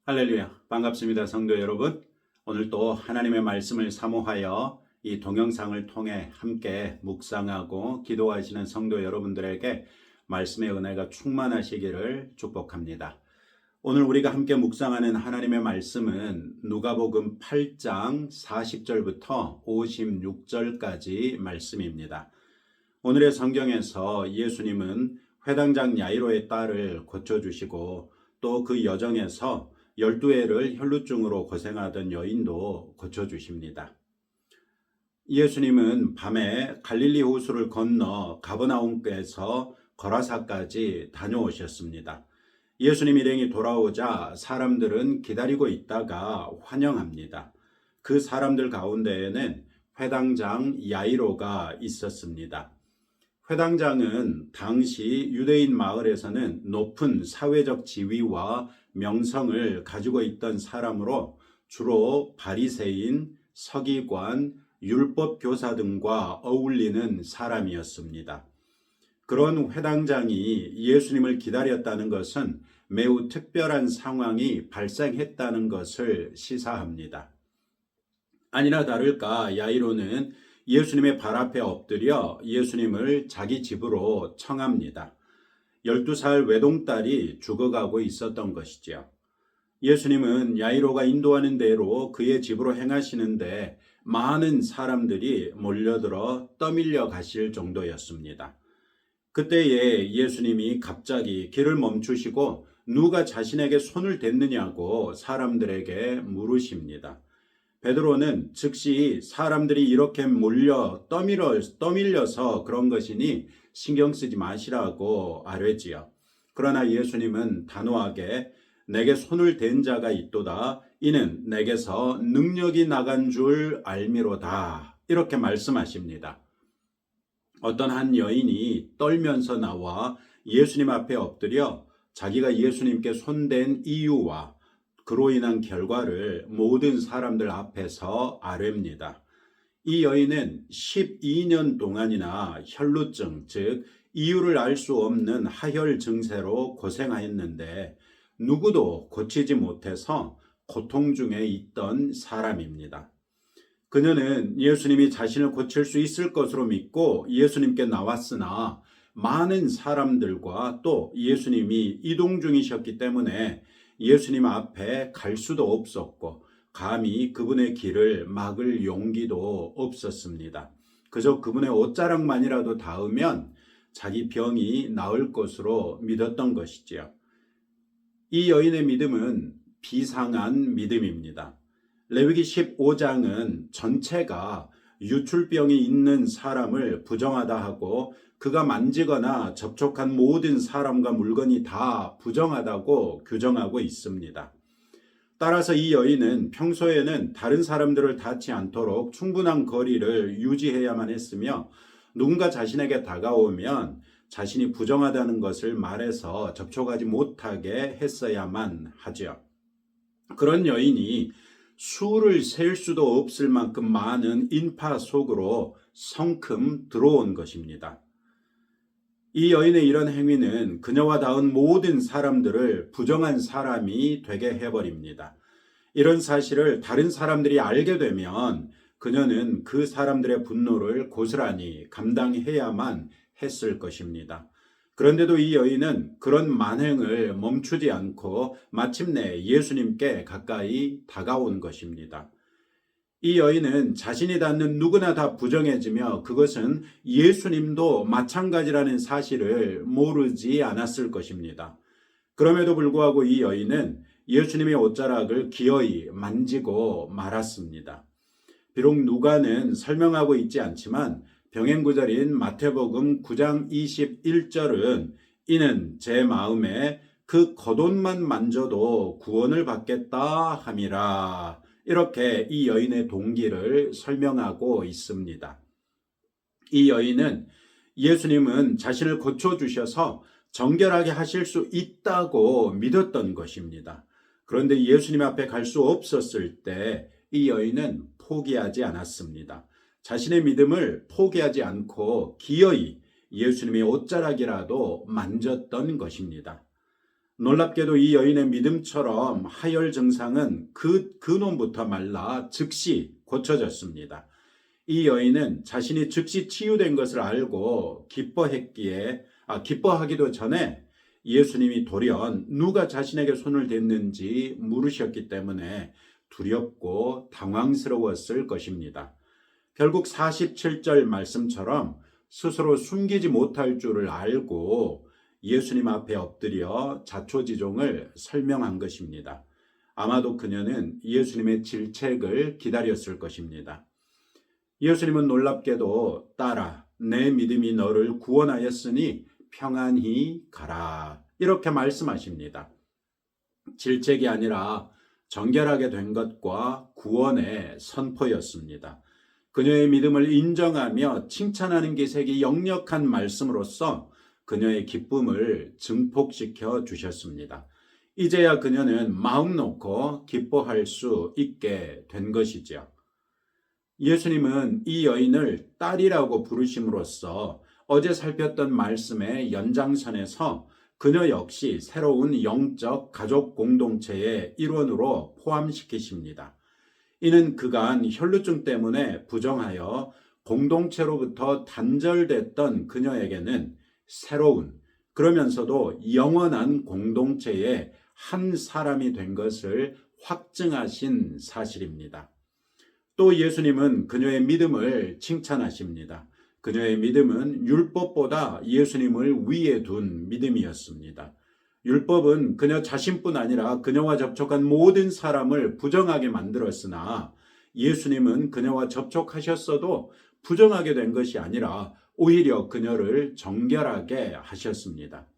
할렐루야, 반갑습니다, 성도 여러분. 오늘 또 하나님의 말씀을 사모하여 이 동영상을 통해 함께 묵상하고 기도하시는 성도 여러분들에게 말씀의 은혜가 충만하시기를 축복합니다. 오늘 우리가 함께 묵상하는 하나님의 말씀은 누가복음 8장 40절부터 56절까지 말씀입니다. 오늘의 성경에서 예수님은 회당장 야이로의 딸을 고쳐주시고 또 그 여정에서 12해를 혈루증으로 고생하던 여인도 고쳐주십니다. 예수님은 밤에 갈릴리 호수를 건너 가버나움에서 거라사까지 다녀오셨습니다. 예수님 일행이 돌아오자 사람들은 기다리고 있다가 환영합니다. 그 사람들 가운데에는 회당장 야이로가 있었습니다. 회당장은 당시 유대인 마을에서는 높은 사회적 지위와 명성을 가지고 있던 사람으로 주로 바리새인, 서기관, 율법 교사 등과 어울리는 사람이었습니다. 그런 회당장이 예수님을 기다렸다는 것은 매우 특별한 상황이 발생했다는 것을 시사합니다. 아니나 다를까 야이로는 예수님의 발 앞에 엎드려 예수님을 자기 집으로 청합니다. 12살 외동딸이 죽어가고 있었던 것이지요. 예수님은 야이로가 인도하는 대로 그의 집으로 행하시는데 많은 사람들이 몰려들어 떠밀려 가실 정도였습니다. 그때에 예수님이 갑자기 길을 멈추시고 누가 자신에게 손을 댔느냐고 사람들에게 물으십니다. 베드로는 즉시 사람들이 이렇게 몰려 떠밀려서 그런 것이니 신경 쓰지 마시라고 아뢰지요. 그러나 예수님은 단호하게 내게 손을 댄 자가 있도다. 이는 내게서 능력이 나간 줄 알미로다. 이렇게 말씀하십니다. 어떤 한 여인이 떨면서 나와 예수님 앞에 엎드려 자기가 예수님께 손댄 이유와 그로 인한 결과를 모든 사람들 앞에서 아뢰입니다. 이 여인은 12년 동안이나 혈루증, 즉 이유를 알 수 없는 하혈 증세로 고생하였는데 누구도 고치지 못해서 고통 중에 있던 사람입니다. 그녀는 예수님이 자신을 고칠 수 있을 것으로 믿고 예수님께 나왔으나 많은 사람들과 또 예수님이 이동 중이셨기 때문에 예수님 앞에 갈 수도 없었고 감히 그분의 길을 막을 용기도 없었습니다. 그저 그분의 옷자락만이라도 닿으면 자기 병이 나을 것으로 믿었던 것이지요. 이 여인의 믿음은 비상한 믿음입니다. 레위기 15장은 전체가 유출병이 있는 사람을 부정하다 하고 그가 만지거나 접촉한 모든 사람과 물건이 다 부정하다고 규정하고 있습니다. 따라서 이 여인은 평소에는 다른 사람들을 닿지 않도록 충분한 거리를 유지해야만 했으며 누군가 자신에게 다가오면 자신이 부정하다는 것을 말해서 접촉하지 못하게 했어야만 하죠. 그런 여인이 수를 셀 수도 없을 만큼 많은 인파 속으로 성큼 들어온 것입니다. 이 여인의 이런 행위는 그녀와 닿은 모든 사람들을 부정한 사람이 되게 해버립니다. 이런 사실을 다른 사람들이 알게 되면 그녀는 그 사람들의 분노를 고스란히 감당해야만 했을 것입니다. 그런데도 이 여인은 그런 만행을 멈추지 않고 마침내 예수님께 가까이 다가온 것입니다. 이 여인은 자신이 닿는 누구나 다 부정해지며 그것은 예수님도 마찬가지라는 사실을 모르지 않았을 것입니다. 그럼에도 불구하고 이 여인은 예수님의 옷자락을 기어이 만지고 말았습니다. 비록 누가는 설명하고 있지 않지만 병행구절인 마태복음 9장 21절은 이는 제 마음에 그 겉옷만 만져도 구원을 받겠다 함이라. 이렇게 이 여인의 동기를 설명하고 있습니다. 이 여인은 예수님은 자신을 고쳐주셔서 정결하게 하실 수 있다고 믿었던 것입니다. 그런데 예수님 앞에 갈 수 없었을 때 이 여인은 포기하지 않았습니다. 자신의 믿음을 포기하지 않고 기어이 예수님의 옷자락이라도 만졌던 것입니다. 놀랍게도 이 여인의 믿음처럼 하혈 증상은 그 근원부터 말라 즉시 고쳐졌습니다. 이 여인은 자신이 즉시 치유된 것을 알고 기뻐하기도 전에 예수님이 돌연 누가 자신에게 손을 댔는지 물으셨기 때문에 두렵고 당황스러웠을 것입니다. 결국 47절 말씀처럼 스스로 숨기지 못할 줄을 알고 예수님 앞에 엎드려 자초지종을 설명한 것입니다. 아마도 그녀는 예수님의 질책을 기다렸을 것입니다. 예수님은 놀랍게도 딸아, 내 믿음이 너를 구원하였으니 평안히 가라. 이렇게 말씀하십니다. 질책이 아니라 정결하게 된 것과 구원의 선포였습니다. 그녀의 믿음을 인정하며 칭찬하는 기색이 역력한 말씀으로써 그녀의 기쁨을 증폭시켜 주셨습니다. 이제야 그녀는 마음 놓고 기뻐할 수 있게 된 것이죠. 예수님은 이 여인을 딸이라고 부르심으로써 어제 살폈던 말씀의 연장선에서 그녀 역시 새로운 영적 가족 공동체의 일원으로 포함시키십니다. 이는 그간 혈루증 때문에 부정하여 공동체로부터 단절됐던 그녀에게는 새로운, 그러면서도 영원한 공동체의 한 사람이 된 것을 확증하신 사실입니다. 또 예수님은 그녀의 믿음을 칭찬하십니다. 그녀의 믿음은 율법보다 예수님을 위에 둔 믿음이었습니다. 율법은 그녀 자신뿐 아니라 그녀와 접촉한 모든 사람을 부정하게 만들었으나 예수님은 그녀와 접촉하셨어도 부정하게 된 것이 아니라 오히려 그녀를 정결하게 하셨습니다.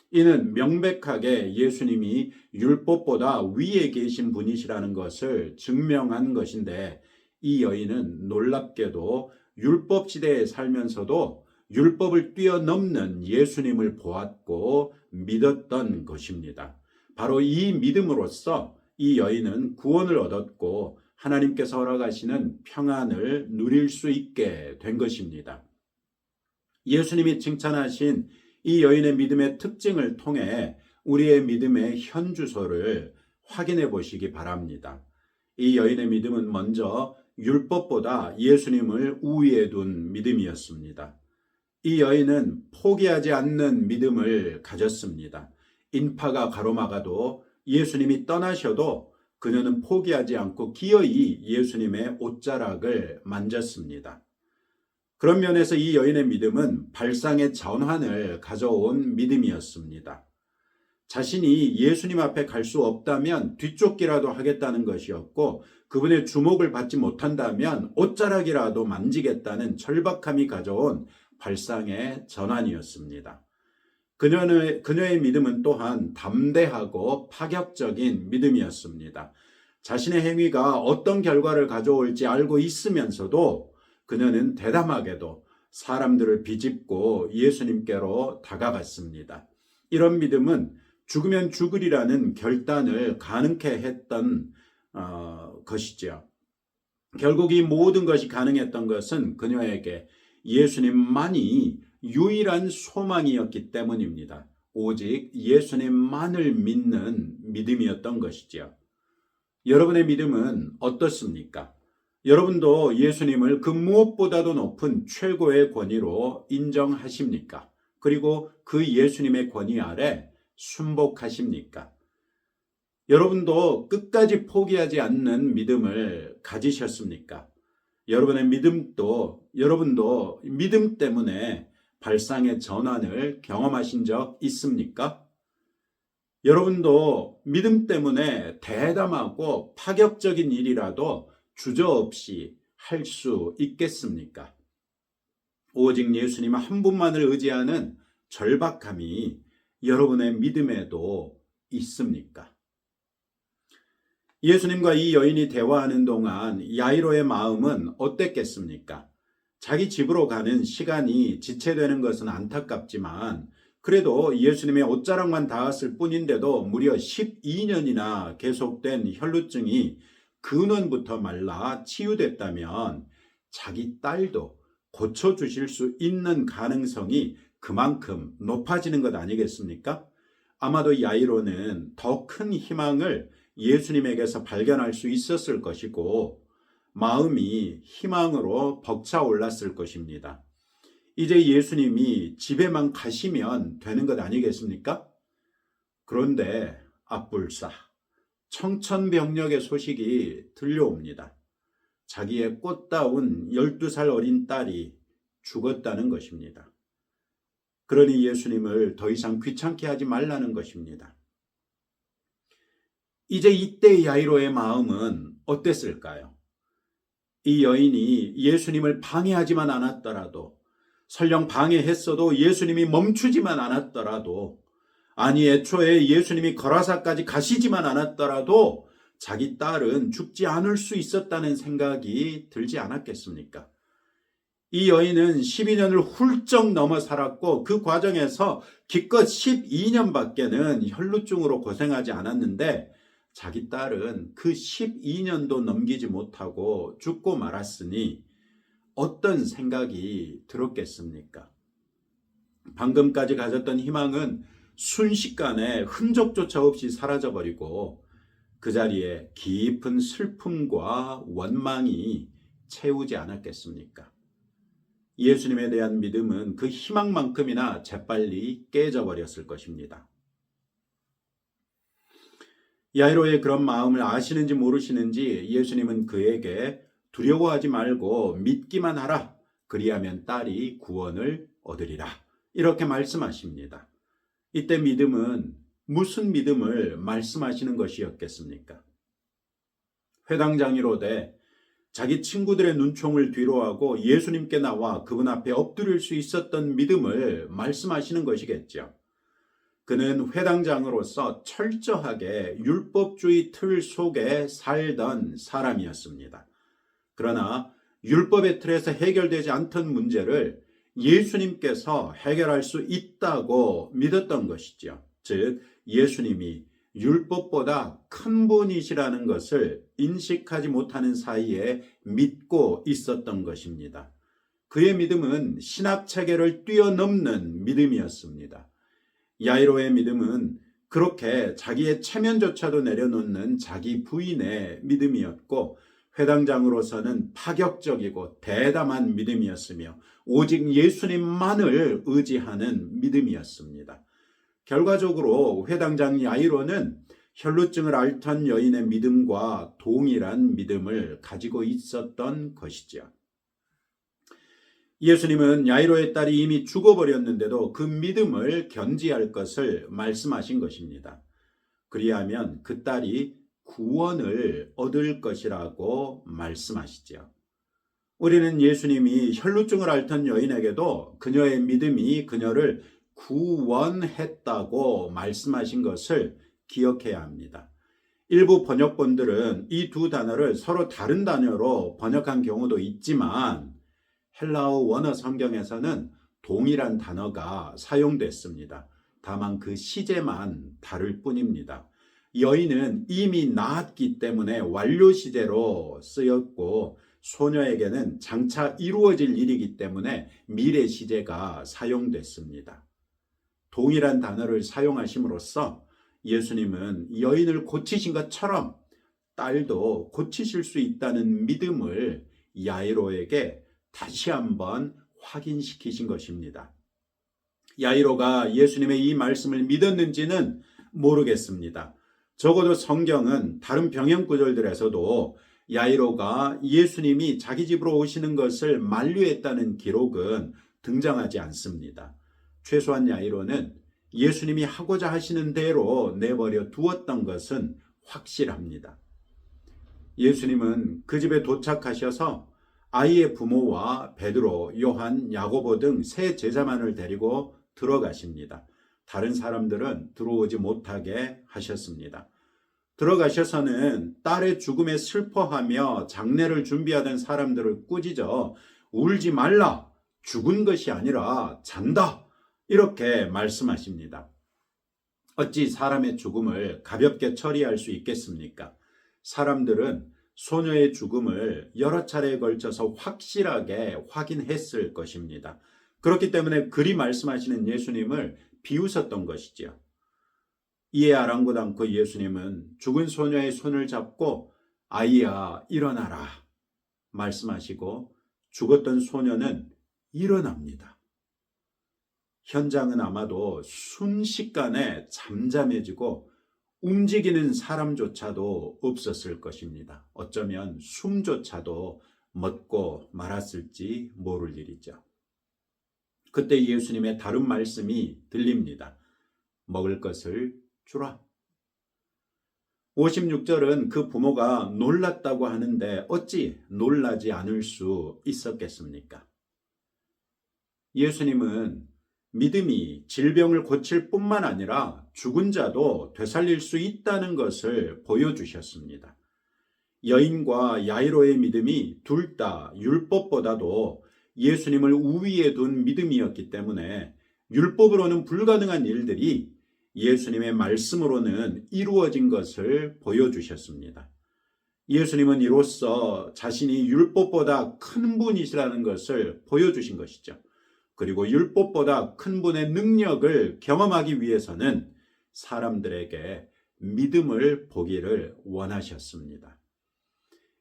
이는 명백하게 예수님이 율법보다 위에 계신 분이시라는 것을 증명한 것인데, 이 여인은 놀랍게도 율법 시대에 살면서도 율법을 뛰어넘는 예수님을 보았고 믿었던 것입니다. 바로 이 믿음으로써 이 여인은 구원을 얻었고 하나님께서 허락하시는 평안을 누릴 수 있게 된 것입니다. 예수님이 칭찬하신 이 여인의 믿음의 특징을 통해 우리의 믿음의 현주소를 확인해 보시기 바랍니다. 이 여인의 믿음은 먼저 율법보다 예수님을 우위에 둔 믿음이었습니다. 이 여인은 포기하지 않는 믿음을 가졌습니다. 인파가 가로막아도 예수님이 떠나셔도 그녀는 포기하지 않고 기어이 예수님의 옷자락을 만졌습니다. 그런 면에서 이 여인의 믿음은 발상의 전환을 가져온 믿음이었습니다. 자신이 예수님 앞에 갈 수 없다면 뒤쫓기라도 하겠다는 것이었고, 그분의 주목을 받지 못한다면 옷자락이라도 만지겠다는 절박함이 가져온 발상의 전환이었습니다. 그녀의 믿음은 또한 담대하고 파격적인 믿음이었습니다. 자신의 행위가 어떤 결과를 가져올지 알고 있으면서도 그녀는 대담하게도 사람들을 비집고 예수님께로 다가갔습니다. 이런 믿음은 죽으면 죽으리라는 결단을 가능케 했던 것이죠. 결국 이 모든 것이 가능했던 것은 그녀에게 예수님만이 유일한 소망이었기 때문입니다. 오직 예수님만을 믿는 믿음이었던 것이죠. 여러분의 믿음은 어떻습니까? 여러분도 예수님을 그 무엇보다도 높은 최고의 권위로 인정하십니까? 그리고 그 예수님의 권위 아래 순복하십니까? 여러분도 끝까지 포기하지 않는 믿음을 가지셨습니까? 여러분도 믿음 때문에 발상의 전환을 경험하신 적 있습니까? 여러분도 믿음 때문에 대담하고 파격적인 일이라도 주저없이 할 수 있겠습니까? 오직 예수님 한 분만을 의지하는 절박함이 여러분의 믿음에도 있습니까? 예수님과 이 여인이 대화하는 동안 야이로의 마음은 어땠겠습니까? 자기 집으로 가는 시간이 지체되는 것은 안타깝지만 그래도 예수님의 옷자락만 닿았을 뿐인데도 무려 12년이나 계속된 혈루증이 근원부터 말라 치유됐다면 자기 딸도 고쳐주실 수 있는 가능성이 그만큼 높아지는 것 아니겠습니까? 아마도 야이로는 더 큰 희망을 예수님에게서 발견할 수 있었을 것이고 마음이 희망으로 벅차올랐을 것입니다. 이제 예수님이 집에만 가시면 되는 것 아니겠습니까? 그런데 앞불사 청천벽력의 소식이 들려옵니다. 자기의 꽃다운 12살 어린 딸이 죽었다는 것입니다. 그러니 예수님을 더 이상 귀찮게 하지 말라는 것입니다. 이제 이때 야이로의 마음은 어땠을까요? 이 여인이 예수님을 방해하지만 않았더라도, 설령 방해했어도 예수님이 멈추지만 않았더라도, 아니 애초에 예수님이 거라사까지 가시지만 않았더라도 자기 딸은 죽지 않을 수 있었다는 생각이 들지 않았겠습니까? 이 여인은 12년을 훌쩍 넘어 살았고 그 과정에서 기껏 12년밖에는 혈루증으로 고생하지 않았는데 자기 딸은 그 12년도 넘기지 못하고 죽고 말았으니 어떤 생각이 들었겠습니까? 방금까지 가졌던 희망은 순식간에 흔적조차 없이 사라져버리고 그 자리에 깊은 슬픔과 원망이 채우지 않았겠습니까? 예수님에 대한 믿음은 그 희망만큼이나 재빨리 깨져버렸을 것입니다. 야이로의 그런 마음을 아시는지 모르시는지 예수님은 그에게 두려워하지 말고 믿기만 하라. 그리하면 딸이 구원을 얻으리라. 이렇게 말씀하십니다. 이때 믿음은 무슨 믿음을 말씀하시는 것이었겠습니까? 회당장이로 돼 자기 친구들의 눈총을 뒤로하고 예수님께 나와 그분 앞에 엎드릴 수 있었던 믿음을 말씀하시는 것이겠죠. 그는 회당장으로서 철저하게 율법주의 틀 속에 살던 사람이었습니다. 그러나 율법의 틀에서 해결되지 않던 문제를 예수님께서 해결할 수 있다고 믿었던 것이죠. 즉 예수님이 율법보다 큰 분이시라는 것을 인식하지 못하는 사이에 믿고 있었던 것입니다. 그의 믿음은 신학체계를 뛰어넘는 믿음이었습니다. 야이로의 믿음은 그렇게 자기의 체면조차도 내려놓는 자기 부인의 믿음이었고 회당장으로서는 파격적이고 대담한 믿음이었으며 오직 예수님만을 의지하는 믿음이었습니다. 결과적으로 회당장 야이로는 혈루증을 앓던 여인의 믿음과 동일한 믿음을 가지고 있었던 것이죠. 예수님은 야이로의 딸이 이미 죽어버렸는데도 그 믿음을 견지할 것을 말씀하신 것입니다. 그리하면 그 딸이 구원을 얻을 것이라고 말씀하시죠. 우리는 예수님이 혈루증을 앓던 여인에게도 그녀의 믿음이 그녀를 구원했다고 말씀하신 것을 기억해야 합니다. 일부 번역본들은 이 두 단어를 서로 다른 단어로 번역한 경우도 있지만 헬라어 원어 성경에서는 동일한 단어가 사용됐습니다. 다만 그 시제만 다를 뿐입니다. 여인은 이미 낳았기 때문에 완료 시제로 쓰였고 소녀에게는 장차 이루어질 일이기 때문에 미래 시제가 사용됐습니다. 동일한 단어를 사용하심으로써 예수님은 여인을 고치신 것처럼 딸도 고치실 수 있다는 믿음을 야이로에게 다시 한번 확인시키신 것입니다. 야이로가 예수님의 이 말씀을 믿었는지는 모르겠습니다. 적어도 성경은 다른 병영 구절들에서도 야이로가 예수님이 자기 집으로 오시는 것을 만류했다는 기록은 등장하지 않습니다. 최소한 야이로는 예수님이 하고자 하시는 대로 내버려 두었던 것은 확실합니다. 예수님은 그 집에 도착하셔서 아이의 부모와 베드로, 요한, 야고보 등 세 제자만을 데리고 들어가십니다. 다른 사람들은 들어오지 못하게 하셨습니다. 들어가셔서는 딸의 죽음에 슬퍼하며 장례를 준비하던 사람들을 꾸짖어 울지 말라, 죽은 것이 아니라 잔다, 이렇게 말씀하십니다. 어찌 사람의 죽음을 가볍게 처리할 수 있겠습니까? 사람들은 소녀의 죽음을 여러 차례에 걸쳐서 확실하게 확인했을 것입니다. 그렇기 때문에 그리 말씀하시는 예수님을 비웃었던 것이죠. 이에 아랑곳 않고 예수님은 죽은 소녀의 손을 잡고 아이야 일어나라 말씀하시고 죽었던 소녀는 일어납니다. 현장은 아마도 순식간에 잠잠해지고 움직이는 사람조차도 없었을 것입니다. 어쩌면 숨조차도 멎고 말았을지 모를 일이죠. 그때 예수님의 다른 말씀이 들립니다. 먹을 것을 주라. 56절은 그 부모가 놀랐다고 하는데 어찌 놀라지 않을 수 있었겠습니까? 예수님은 믿음이 질병을 고칠 뿐만 아니라 죽은 자도 되살릴 수 있다는 것을 보여주셨습니다. 여인과 야이로의 믿음이 둘 다 율법보다도 예수님을 우위에 둔 믿음이었기 때문에 율법으로는 불가능한 일들이 예수님의 말씀으로는 이루어진 것을 보여주셨습니다. 예수님은 이로써 자신이 율법보다 큰 분이시라는 것을 보여주신 것이죠. 그리고 율법보다 큰 분의 능력을 경험하기 위해서는 사람들에게 믿음을 보기를 원하셨습니다.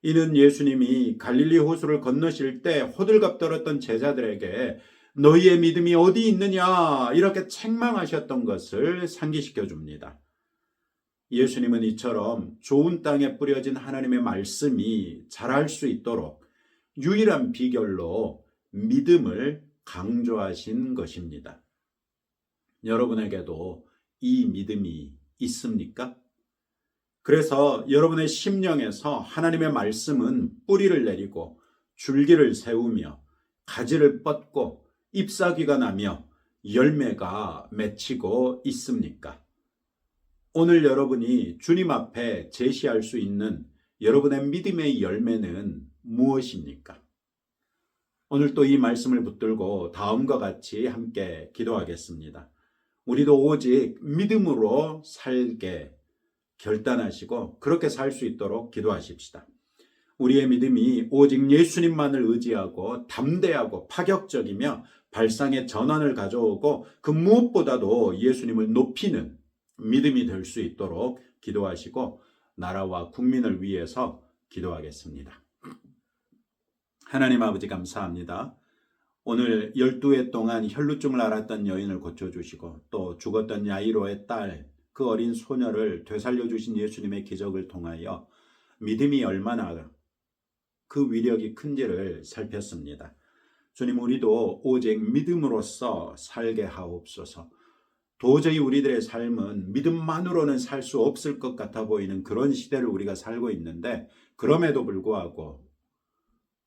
이는 예수님이 갈릴리 호수를 건너실 때 호들갑 떨었던 제자들에게 너희의 믿음이 어디 있느냐 이렇게 책망하셨던 것을 상기시켜 줍니다. 예수님은 이처럼 좋은 땅에 뿌려진 하나님의 말씀이 자랄 수 있도록 유일한 비결로 믿음을 강조하신 것입니다. 여러분에게도 이 믿음이 있습니까? 그래서 여러분의 심령에서 하나님의 말씀은 뿌리를 내리고 줄기를 세우며 가지를 뻗고 잎사귀가 나며 열매가 맺히고 있습니까? 오늘 여러분이 주님 앞에 제시할 수 있는 여러분의 믿음의 열매는 무엇입니까? 오늘 또 이 말씀을 붙들고 다음과 같이 함께 기도하겠습니다. 우리도 오직 믿음으로 살게 결단하시고 그렇게 살 수 있도록 기도하십시다. 우리의 믿음이 오직 예수님만을 의지하고 담대하고 파격적이며 발상의 전환을 가져오고 그 무엇보다도 예수님을 높이는 믿음이 될 수 있도록 기도하시고 나라와 국민을 위해서 기도하겠습니다. 하나님 아버지 감사합니다. 오늘 12해 동안 혈루증을 앓았던 여인을 고쳐주시고 또 죽었던 야이로의 딸 그 어린 소녀를 되살려주신 예수님의 기적을 통하여 믿음이 얼마나 그 위력이 큰지를 살폈습니다. 주님 우리도 오직 믿음으로써 살게 하옵소서. 도저히 우리들의 삶은 믿음만으로는 살 수 없을 것 같아 보이는 그런 시대를 우리가 살고 있는데 그럼에도 불구하고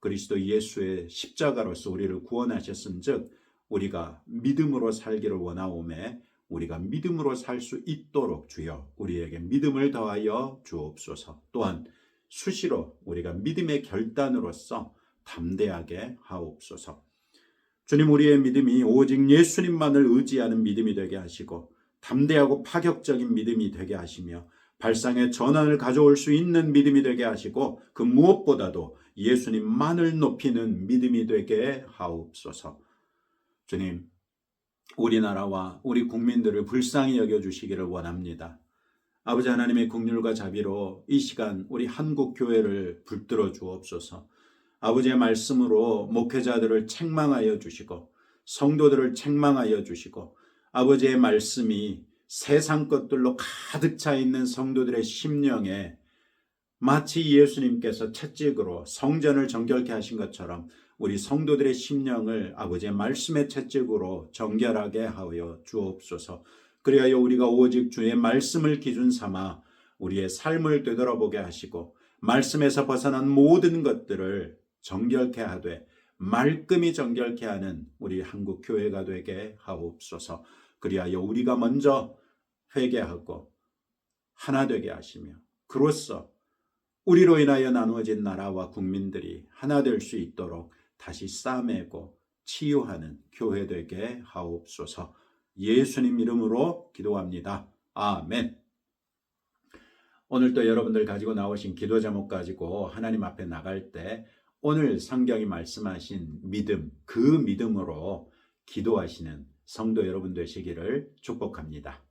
그리스도 예수의 십자가로서 우리를 구원하셨은즉 우리가 믿음으로 살기를 원하오매 우리가 믿음으로 살 수 있도록 주여 우리에게 믿음을 더하여 주옵소서. 또한 수시로 우리가 믿음의 결단으로서 담대하게 하옵소서. 주님 우리의 믿음이 오직 예수님만을 의지하는 믿음이 되게 하시고 담대하고 파격적인 믿음이 되게 하시며 발상의 전환을 가져올 수 있는 믿음이 되게 하시고 그 무엇보다도 예수님만을 높이는 믿음이 되게 하옵소서. 주님 우리나라와 우리 국민들을 불쌍히 여겨주시기를 원합니다. 아버지 하나님의 긍휼과 자비로 이 시간 우리 한국교회를 붙들어 주옵소서. 아버지의 말씀으로 목회자들을 책망하여 주시고 성도들을 책망하여 주시고 아버지의 말씀이 세상 것들로 가득 차 있는 성도들의 심령에 마치 예수님께서 채찍으로 성전을 정결케 하신 것처럼 우리 성도들의 심령을 아버지의 말씀의 채찍으로 정결하게 하여 주옵소서. 그리하여 우리가 오직 주의 말씀을 기준 삼아 우리의 삶을 되돌아보게 하시고 말씀에서 벗어난 모든 것들을 정결케 하되 말끔히 정결케 하는 우리 한국 교회가 되게 하옵소서. 그리하여 우리가 먼저 회개하고 하나 되게 하시며 그로써 우리로 인하여 나누어진 나라와 국민들이 하나 될 수 있도록 다시 싸매고 치유하는 교회 되게 하옵소서. 예수님 이름으로 기도합니다. 아멘. 오늘 또 여러분들 가지고 나오신 기도 제목 가지고 하나님 앞에 나갈 때 오늘 성경이 말씀하신 믿음, 그 믿음으로 기도하시는 성도 여러분 되시기를 축복합니다.